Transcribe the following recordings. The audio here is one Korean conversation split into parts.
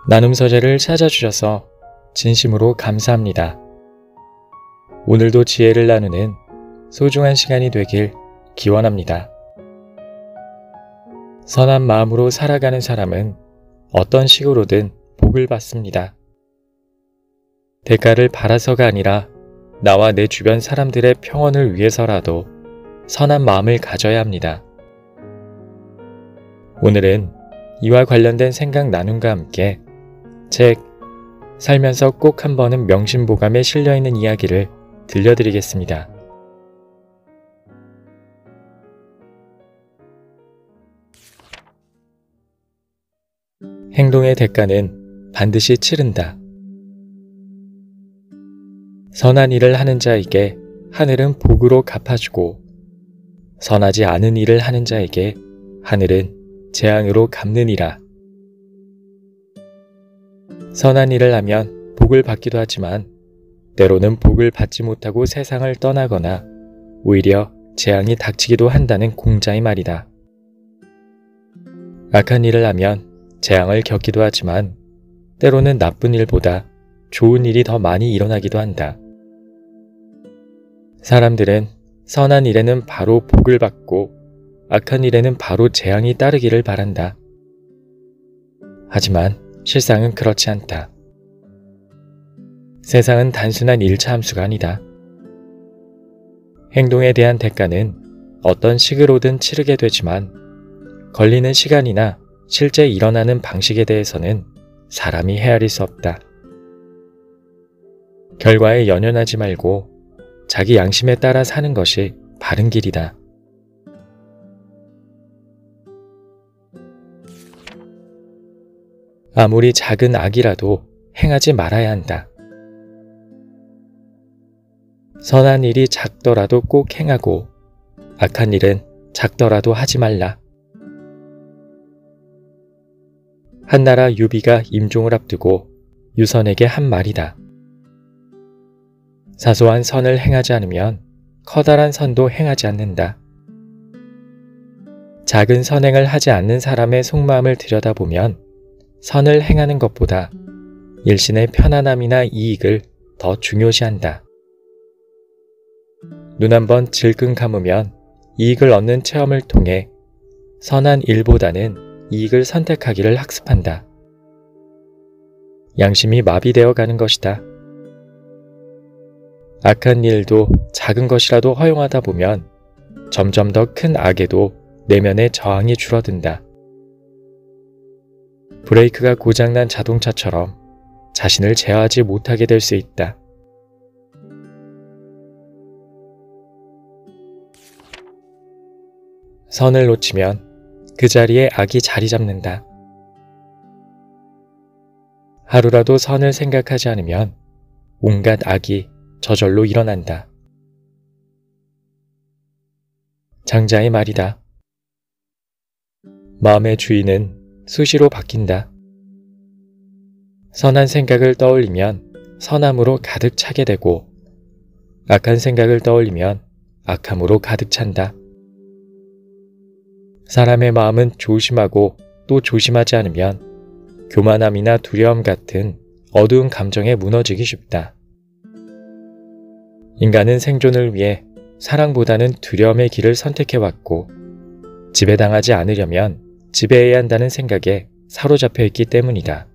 나눔 서재를 찾아주셔서 진심으로 감사합니다. 오늘도 지혜를 나누는 소중한 시간이 되길 기원합니다. 선한 마음으로 살아가는 사람은 어떤 식으로든 복을 받습니다. 대가를 바라서가 아니라 나와 내 주변 사람들의 평온을 위해서라도 선한 마음을 가져야 합니다. 오늘은 이와 관련된 생각 나눔과 함께 책 살면서 꼭 한 번은 명심보감에 실려있는 이야기를 들려드리겠습니다. 행동의 대가는 반드시 치른다. 선한 일을 하는 자에게 하늘은 복으로 갚아주고 선하지 않은 일을 하는 자에게 하늘은 재앙으로 갚느니라. 선한 일을 하면 복을 받기도 하지만 때로는 복을 받지 못하고 세상을 떠나거나 오히려 재앙이 닥치기도 한다는 공자의 말이다. 악한 일을 하면 재앙을 겪기도 하지만 때로는 나쁜 일보다 좋은 일이 더 많이 일어나기도 한다. 사람들은 선한 일에는 바로 복을 받고 악한 일에는 바로 재앙이 따르기를 바란다. 하지만 실상은 그렇지 않다. 세상은 단순한 일차 함수가 아니다. 행동에 대한 대가는 어떤 식으로든 치르게 되지만 걸리는 시간이나 실제 일어나는 방식에 대해서는 사람이 헤아릴 수 없다. 결과에 연연하지 말고 자기 양심에 따라 사는 것이 바른 길이다. 아무리 작은 악이라도 행하지 말아야 한다. 선한 일이 작더라도 꼭 행하고 악한 일은 작더라도 하지 말라. 한나라 유비가 임종을 앞두고 유선에게 한 말이다. 사소한 선을 행하지 않으면 커다란 선도 행하지 않는다. 작은 선행을 하지 않는 사람의 속마음을 들여다보면 선을 행하는 것보다 일신의 편안함이나 이익을 더 중요시한다. 눈 한번 질끈 감으면 이익을 얻는 체험을 통해 선한 일보다는 이익을 선택하기를 학습한다. 양심이 마비되어 가는 것이다. 악한 일도 작은 것이라도 허용하다 보면 점점 더 큰 악에도 내면의 저항이 줄어든다. 브레이크가 고장난 자동차처럼 자신을 제어하지 못하게 될 수 있다. 선을 놓치면 그 자리에 악이 자리 잡는다. 하루라도 선을 생각하지 않으면 온갖 악이 저절로 일어난다. 장자의 말이다. 마음의 주인은 수시로 바뀐다. 선한 생각을 떠올리면 선함으로 가득 차게 되고 악한 생각을 떠올리면 악함으로 가득 찬다. 사람의 마음은 조심하고 또 조심하지 않으면 교만함이나 두려움 같은 어두운 감정에 무너지기 쉽다. 인간은 생존을 위해 사랑보다는 두려움의 길을 선택해왔고 지배당하지 않으려면 지배해야 한다는 생각에 사로잡혀 있기 때문이다.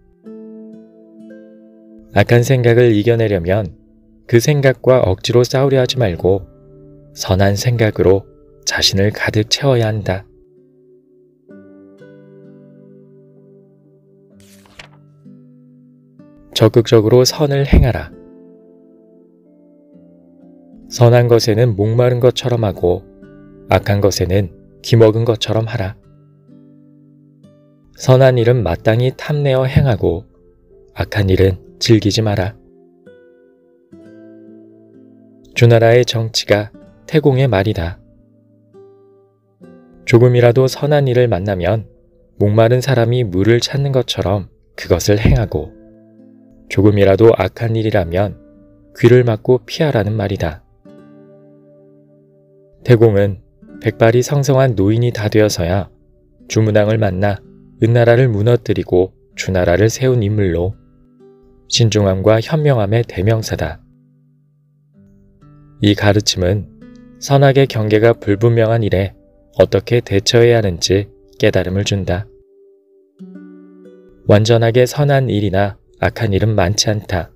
악한 생각을 이겨내려면 그 생각과 억지로 싸우려 하지 말고 선한 생각으로 자신을 가득 채워야 한다. 적극적으로 선을 행하라. 선한 것에는 목마른 것처럼 하고 악한 것에는 기먹은 것처럼 하라. 선한 일은 마땅히 탐내어 행하고 악한 일은 즐기지 마라. 주나라의 정치가 태공의 말이다. 조금이라도 선한 일을 만나면 목마른 사람이 물을 찾는 것처럼 그것을 행하고 조금이라도 악한 일이라면 귀를 막고 피하라는 말이다. 태공은 백발이 성성한 노인이 다 되어서야 주문왕을 만나 은나라를 무너뜨리고 주나라를 세운 인물로 신중함과 현명함의 대명사다. 이 가르침은 선악의 경계가 불분명한 일에 어떻게 대처해야 하는지 깨달음을 준다. 완전하게 선한 일이나 악한 일은 많지 않다.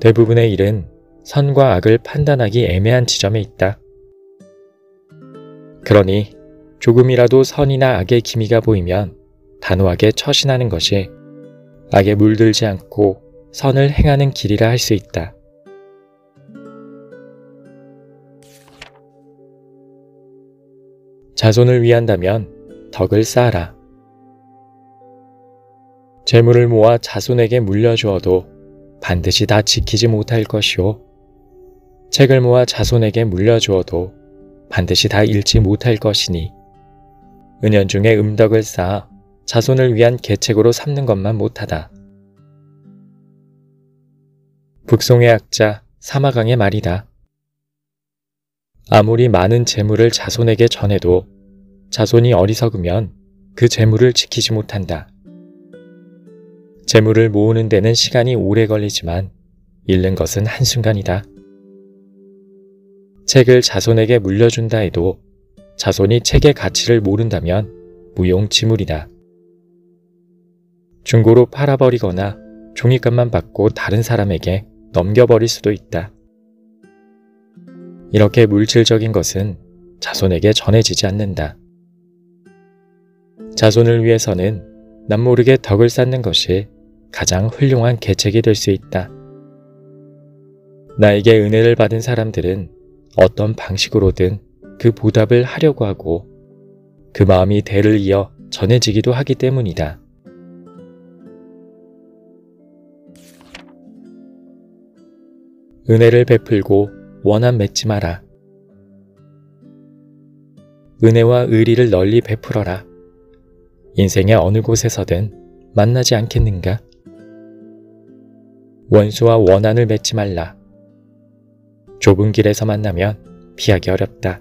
대부분의 일은 선과 악을 판단하기 애매한 지점에 있다. 그러니 조금이라도 선이나 악의 기미가 보이면 단호하게 처신하는 것이 악에 물들지 않고 선을 행하는 길이라 할 수 있다. 자손을 위한다면 덕을 쌓아라. 재물을 모아 자손에게 물려주어도 반드시 다 지키지 못할 것이요. 책을 모아 자손에게 물려주어도 반드시 다 읽지 못할 것이니 은연중에 음덕을 쌓아 자손을 위한 계책으로 삼는 것만 못하다. 북송의 학자 사마강의 말이다. 아무리 많은 재물을 자손에게 전해도 자손이 어리석으면 그 재물을 지키지 못한다. 재물을 모으는 데는 시간이 오래 걸리지만 잃는 것은 한순간이다. 책을 자손에게 물려준다 해도 자손이 책의 가치를 모른다면 무용지물이다. 중고로 팔아버리거나 종이값만 받고 다른 사람에게 넘겨버릴 수도 있다. 이렇게 물질적인 것은 자손에게 전해지지 않는다. 자손을 위해서는 남모르게 덕을 쌓는 것이 가장 훌륭한 계책이 될 수 있다. 나에게 은혜를 받은 사람들은 어떤 방식으로든 그 보답을 하려고 하고 그 마음이 대를 이어 전해지기도 하기 때문이다. 은혜를 베풀고 원한 맺지 마라. 은혜와 의리를 널리 베풀어라. 인생의 어느 곳에서든 만나지 않겠는가? 원수와 원한을 맺지 말라. 좁은 길에서 만나면 피하기 어렵다.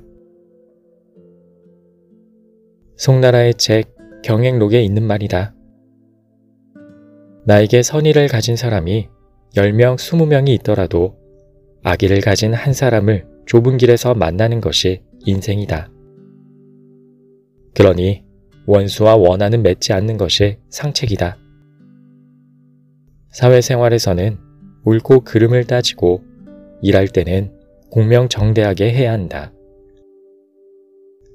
송나라의 책 경행록에 있는 말이다. 나에게 선의를 가진 사람이 10명, 20명이 있더라도 악의를 가진 한 사람을 좁은 길에서 만나는 것이 인생이다. 그러니 원수와 원한은 맺지 않는 것이 상책이다. 사회생활에서는 옳고 그름을 따지고 일할 때는 공명정대하게 해야 한다.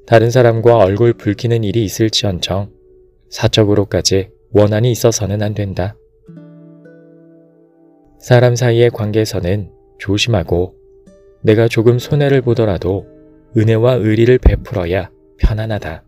다른 사람과 얼굴 붉히는 일이 있을지언정 사적으로까지 원한이 있어서는 안 된다. 사람 사이의 관계에서는 조심하고 내가 조금 손해를 보더라도 은혜와 의리를 베풀어야 편안하다.